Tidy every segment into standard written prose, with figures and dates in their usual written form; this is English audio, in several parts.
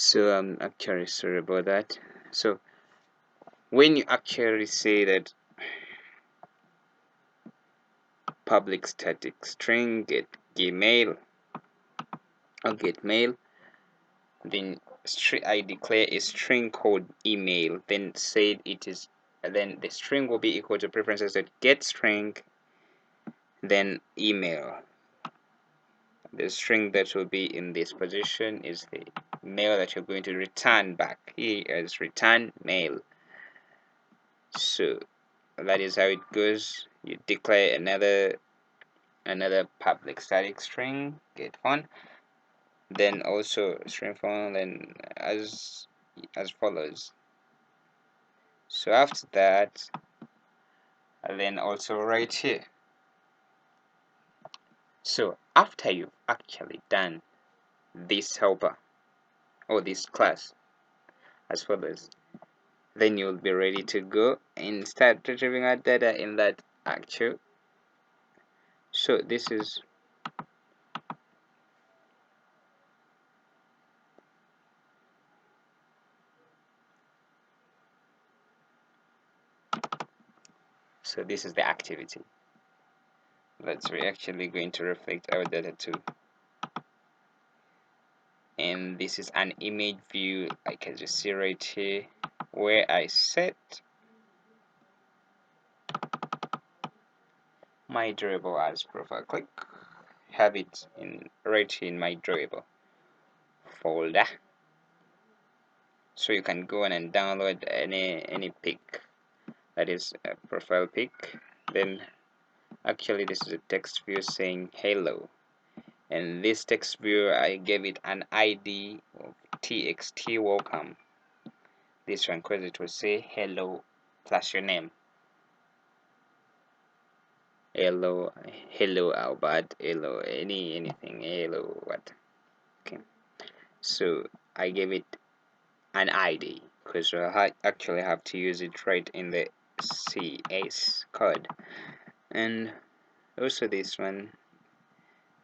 So I'm actually sorry about that. So when you actually say that public static string get gmail or get mail, then I declare a string called email, then said it is, then the string will be equal to preferences that get string, then email. The string that will be in this position is the mail that you're going to return back. Here is return mail. So that is how it goes. You declare another public static string get fun, then also string fun, then as follows. So after that, and then also right here. So after you've actually done this helper or this class as follows, then you'll be ready to go and start retrieving our data in that actual. So this is the activity that we're actually going to reflect our data to. And this is an image view, like as you see right here, where I set my drawable as profile. Click, have it in right here in my drawable folder, so you can go on and download any pic, that is a profile pic. Then actually this is a text view saying hello, and this text view I gave it an ID of txt welcome, this one, because it will say hello plus your name. Hello Albert, hello anything, hello what. Okay, so I gave it an ID because I actually have to use it right in the CS code. And also this one,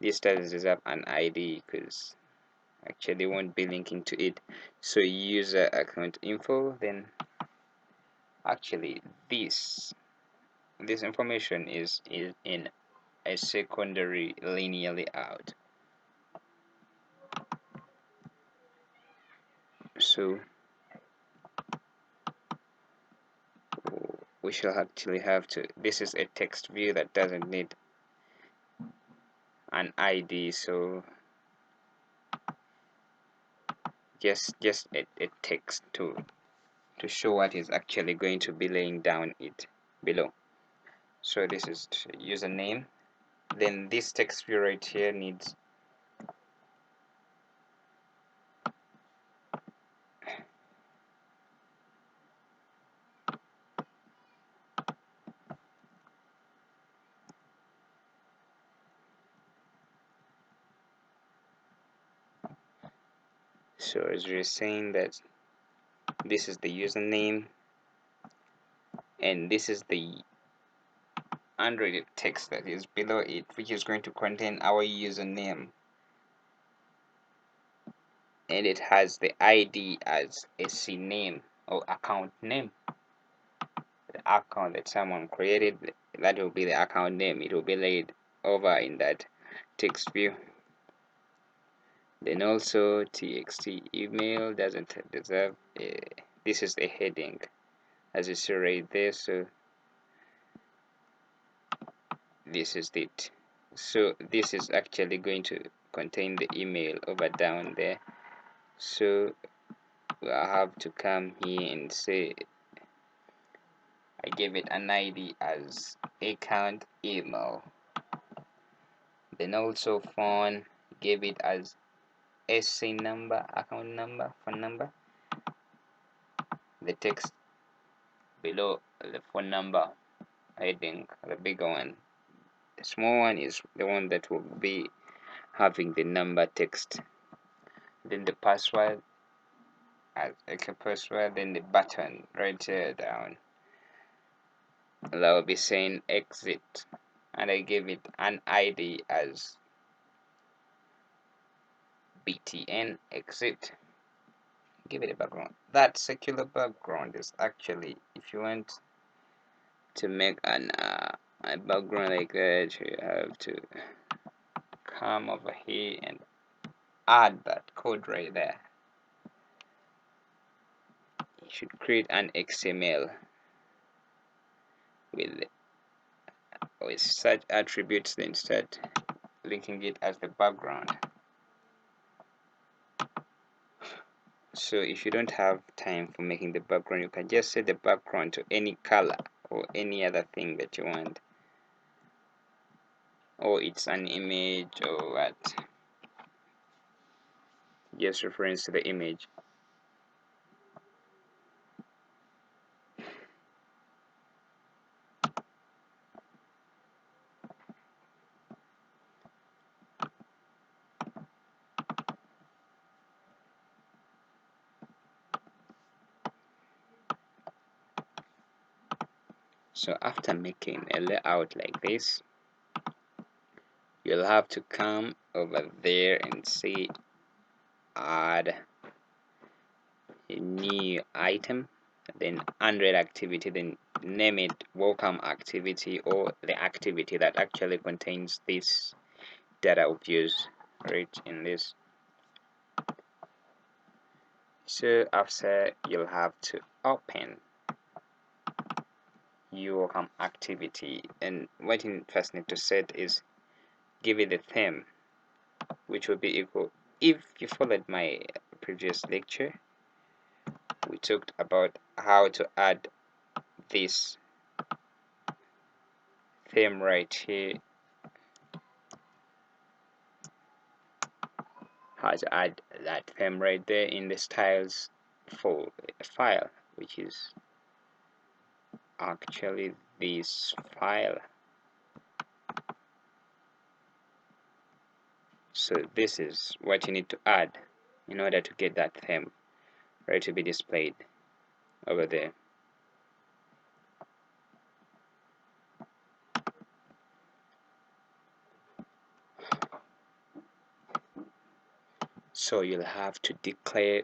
this status up an ID because actually won't be linking to it. So user account info, then actually this information is in a secondary linear layout. So we shall actually have to, this is a text view that doesn't need an ID, so just a text to show what is actually going to be laying down it below. So this is username, then this text view right here needs so as we're saying that this is the username and this is the unrated text that is below it, which is going to contain our username, and it has the ID as SC name or account name. The account that someone created, that will be the account name. It will be laid over in that text view. Then also txt email doesn't deserve this is the heading as you see right there, so this is it. So this is actually going to contain the email over down there, so I have to come here and say I gave it an ID as account email, then also phone, gave it as SC number, account number, phone number, the text below the phone number heading, the bigger one. The small one is the one that will be having the number text, then the password as a password, then the button right here down that will be saying exit, and I gave it an ID as btn exit. give it a background. That circular background is actually, if you want to make a background like that, you have to come over here and add that code right there. You should create an XML with such attributes, then start linking it as the background. So if you don't have time for making the background, you can just set the background to any color or any other thing that you want, or it's an image or what, just reference to the image. So after making a layout like this, you'll have to come over there and say add a new item, then under activity, then name it welcome activity, or the activity that actually contains this data of views right in this. So after, you'll have to open your welcome activity, and what you first need to set is give it a theme, which will be equal. If you followed my previous lecture, we talked about how to add this theme right here, how to add that theme right there in the styles for a file, which is actually this file. So this is what you need to add in order to get that theme right to be displayed over there. So you'll have to declare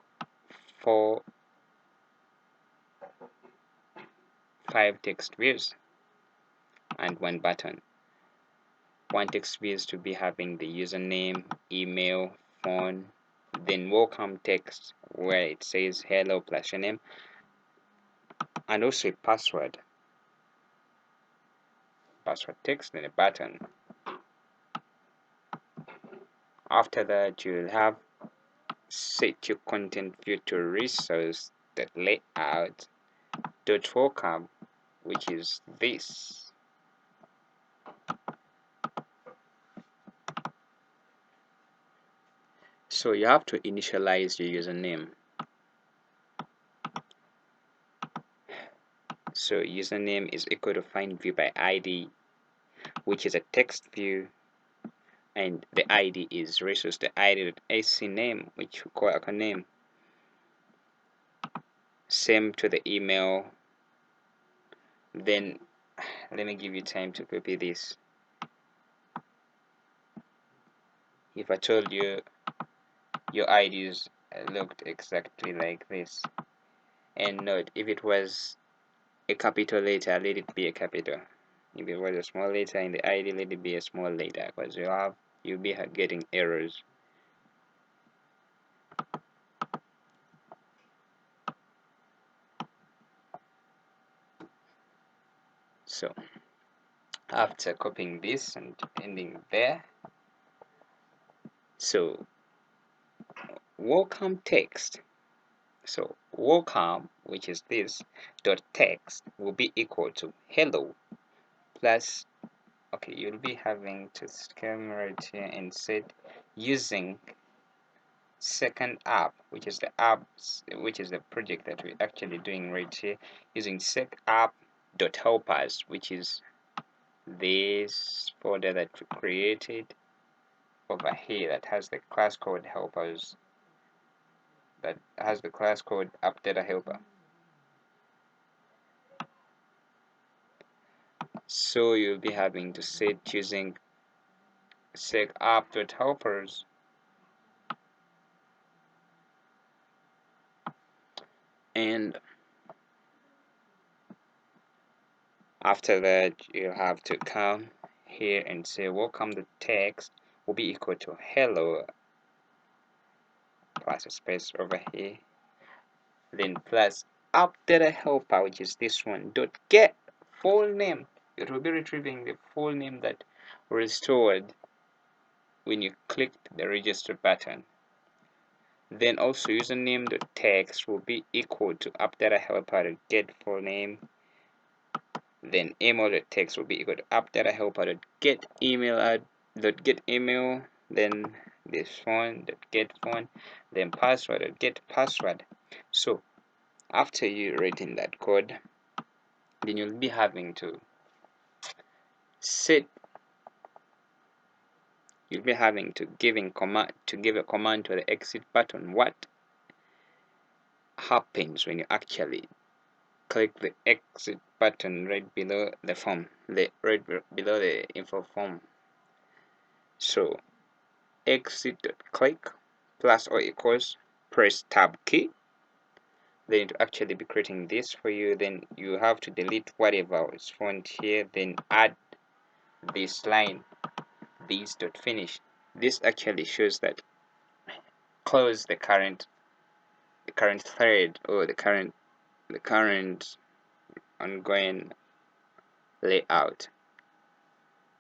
5 text views and 1 button. 1 text view is to be having the username, email, phone, then welcome text where it says hello plus your name, and also a password text, then a button. After that, you'll have set your content view to resource that layout dot welcome, which is this. So you have to initialize your username. So username is equal to find view by ID, which is a text view, and the ID is resource the ID.ac name, which we call a name. Same to the email. Then let me give you time to copy this. If I told you your IDs looked exactly like this, and note, if it was a capital letter, let it be a capital. If it was a small letter in the ID, let it be a small letter, because you'll be getting errors. So after copying this and ending there, so welcome text, so welcome, which is this dot text, will be equal to hello plus, okay, you'll be having to come right here and set using second app, which is the project that we're actually doing right here, using sec app dot helpers, which is this folder that we created over here that has the class code helpers, that has the class code app data helper. So you'll be having to set using sec app dot helpers And after that, you have to come here and say welcome. The text will be equal to hello plus a space over here, then plus update helper, which is this one, dot get full name. It will be retrieving the full name that was stored when you clicked the register button. Then also username the text will be equal to update helper get full name. Then email the text will be equal to update helper get email get email. Then this phone get phone. Then password get password. So after you writing that code, then you'll be having to set. You'll be having to give a command to the exit button. What happens when you actually click the exit button right below the form, below the info form? So exit click plus or equals, press tab key. Then to actually be creating this for you, then you have to delete whatever is found here, then add this line, this dot finish. This actually shows that close the current thread or the current ongoing layout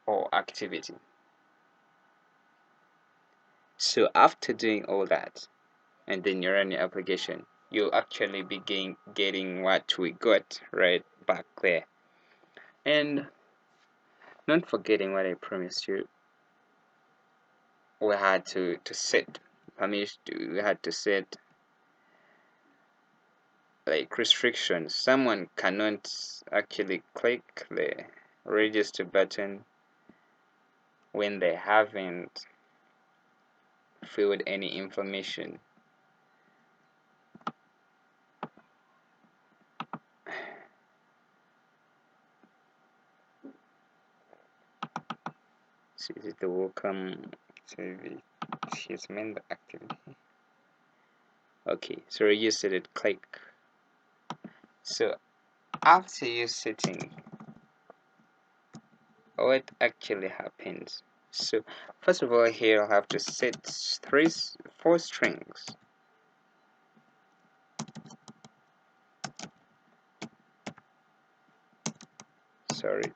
or activity. So after doing all that, and then you run your application, you'll actually be getting what we got right back there. And not forgetting what I promised you, we had to set permission. We had to set like restrictions. Someone cannot actually click the register button when they haven't filled any information. So is it the welcome to his member activity? Okay, so you set it click. So after you setting, what actually happens? So first of all, here I'll have to set 4 strings. Sorry.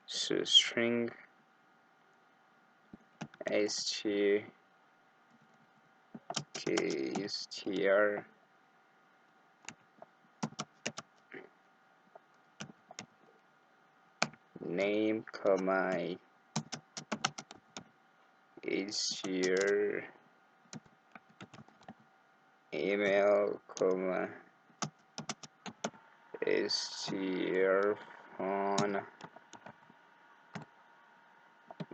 So string str name comma str email comma str phone,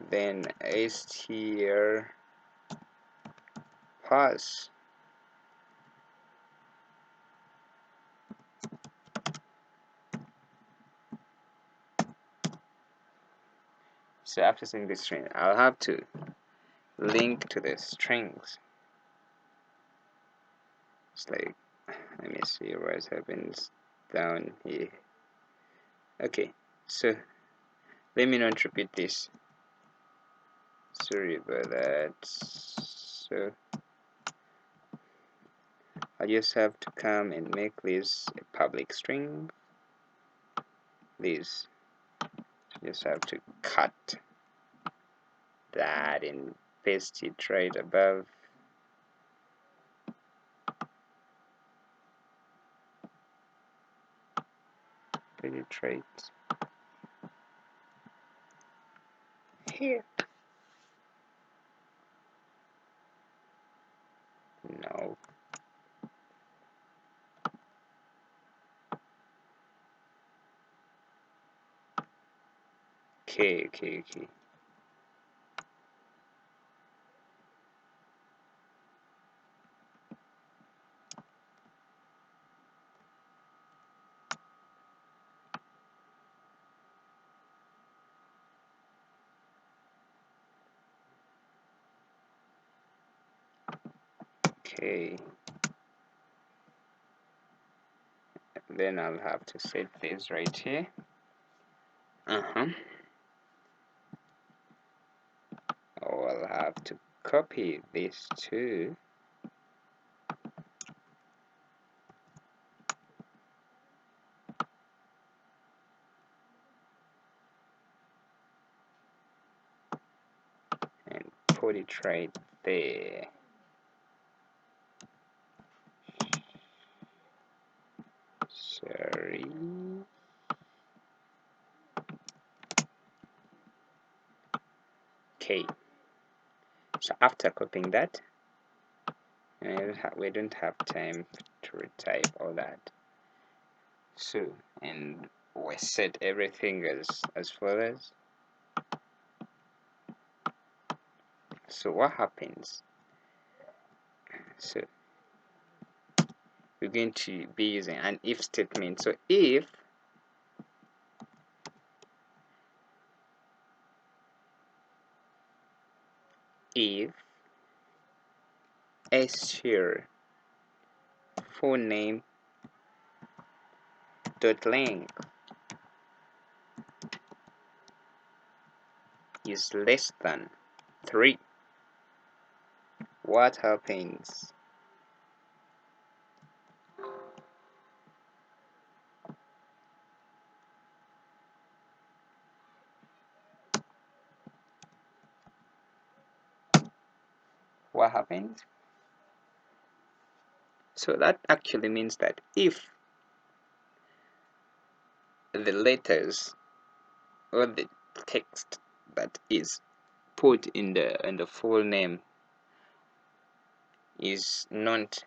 then str pass. So after saying this string, I'll have to link to the strings. It's like, let me see what happens down here. Okay, so let me not repeat this. Sorry about that. So I just have to come and make this a public string. This just have to cut that and paste it right above. Put it right here. No. Okay. Okay, then I'll have to set this right here. I'll have to copy this too. And put it right there. Sorry. Okay. So after copying that, we don't have time to retype all that. So, and we set everything as follows. So what happens? So we're going to be using an if statement. So if here full name dot length is less than 3, what happens? What happens? So that actually means that if the letters or the text that is put in the full name is not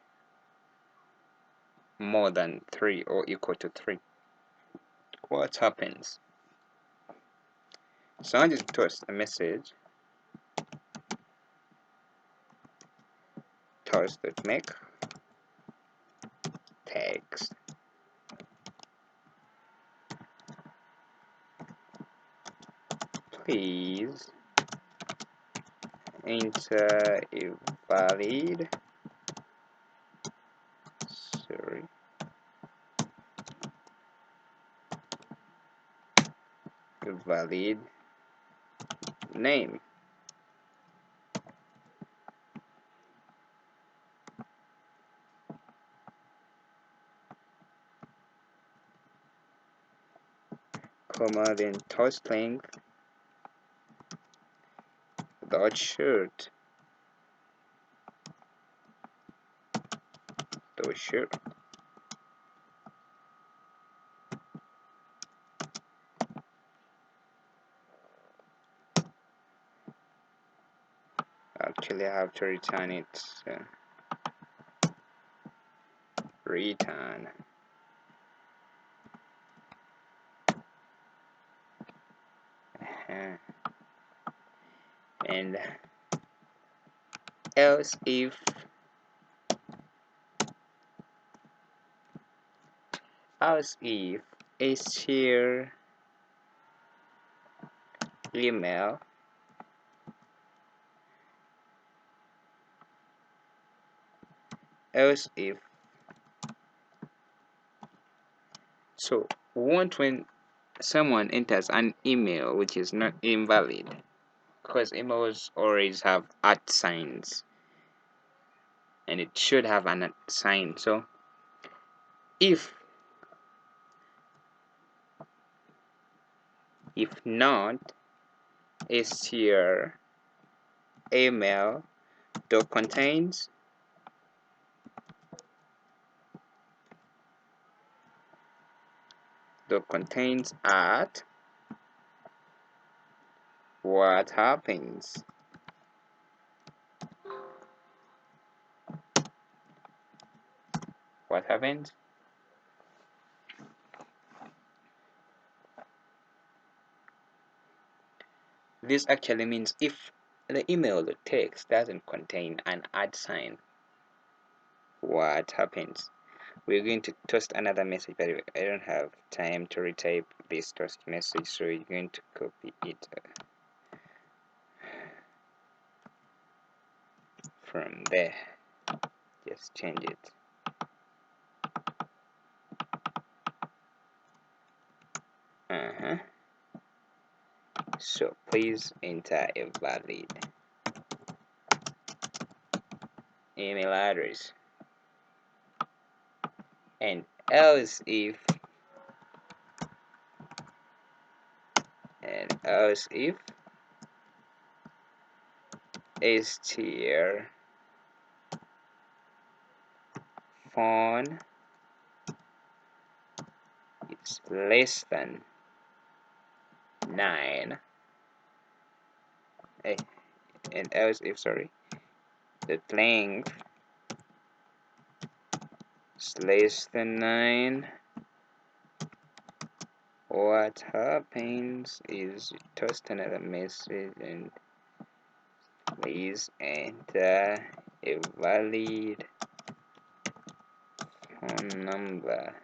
more than 3 or equal to 3, what happens? So I just toss a message, toss.make text please enter a valid name. Comma, then toss length dot shirt dot shirt. Actually I have to return it, so return and else if is here email else if so want when someone enters an email which is not invalid, because emails always have at signs and it should have an at sign. So if not is here email dot contains at, what happens? What happens? This actually means if the email or text doesn't contain an at sign, what happens? We're going to toast another message, but I don't have time to retype this toast message, so you're going to copy it from there. let's change it. So please enter a valid email address, and else if str phone is less than 9, and else if the length is less than 9, what happens is you toast another message and please enter a valid phone number.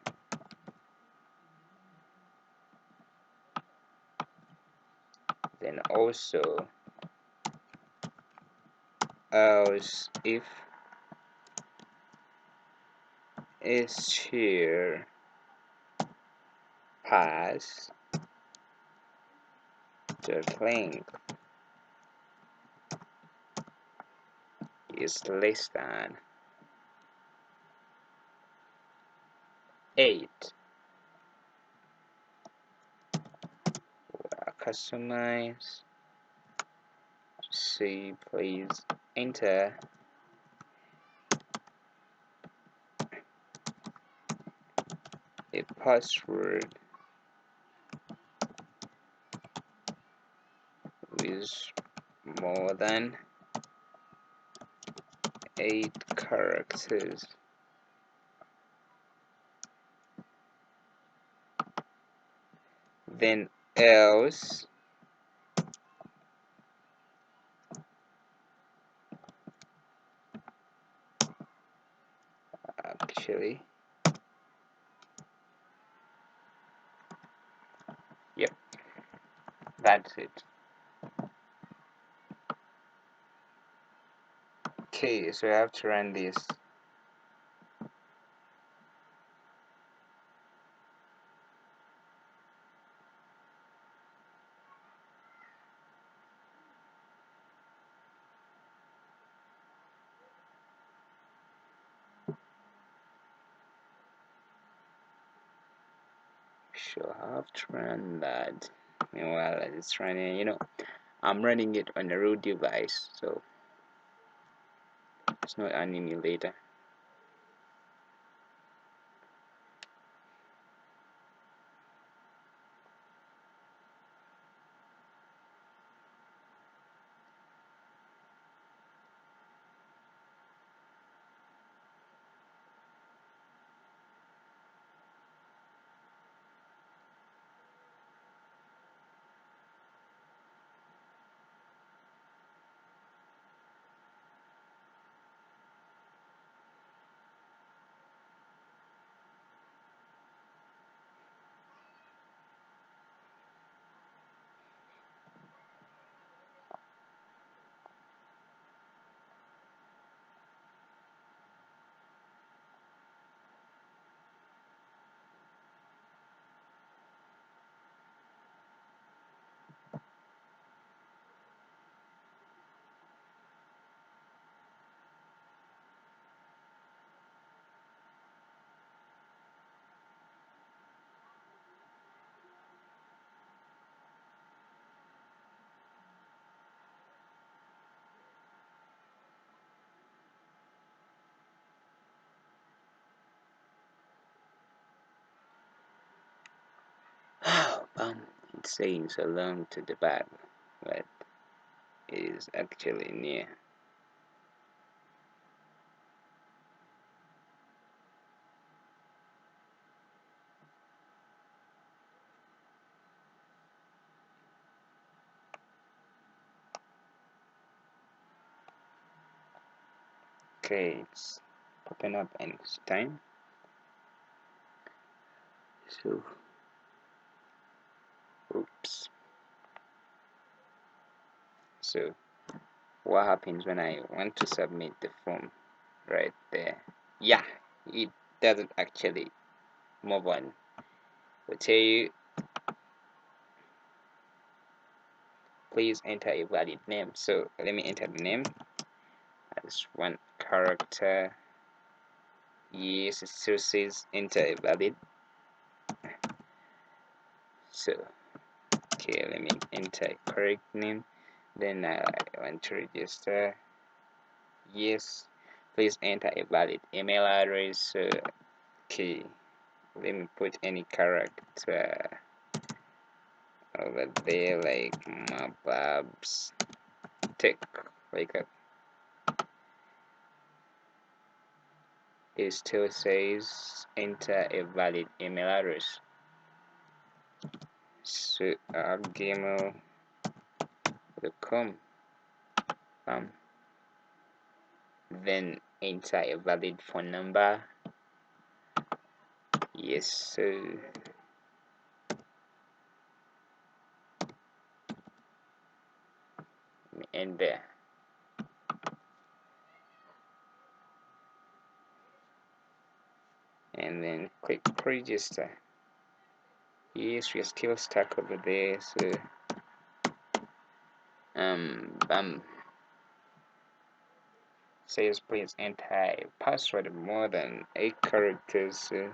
Then also else if str pass the length is less than 8. Customize. See, please enter a password with more than 8 characters. Then else actually, yep, that's it. Okay, so I have to run this. So I have to run that. Meanwhile, it's running, I'm running it on a root device, so it's not an emulator. It's saying so long to the back, but it is actually near. Okay, it's open up and it's time. So, oops. So, what happens when I want to submit the form? right there. Yeah, it doesn't actually move on. We'll tell you, please enter a valid name. So let me enter the name as one character. Yes, it still says enter a valid. So okay, let me enter a correct name. Then I want to register. Yes, please enter a valid email address. So okay, let me put any character over there, like Maablabs Tech, like that. It still says enter a valid email address. So gmail.com. Then enter a valid phone number. Yes, so and there. And then click register. Yes, we're still stuck over there. So bam, says please enter a password more than 8 characters. So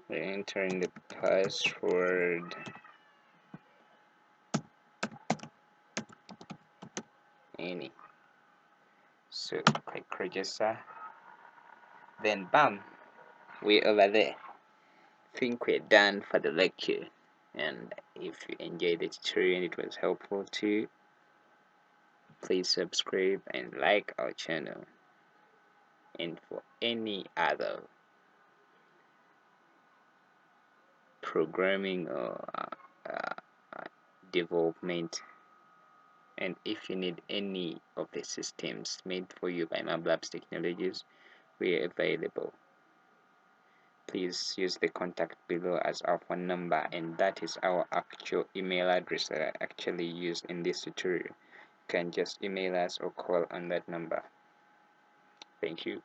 we're entering the password. Any. So click register. Then bam, we're over there. Think we're done for the lecture. And if you enjoyed the tutorial and it was helpful to you, please subscribe and like our channel. And for any other programming or development, and if you need any of the systems made for you by Maablabs Technologies, we are available. Please use the contact below as our phone number, and that is our actual email address that I actually used in this tutorial. You can just email us or call on that number. Thank you.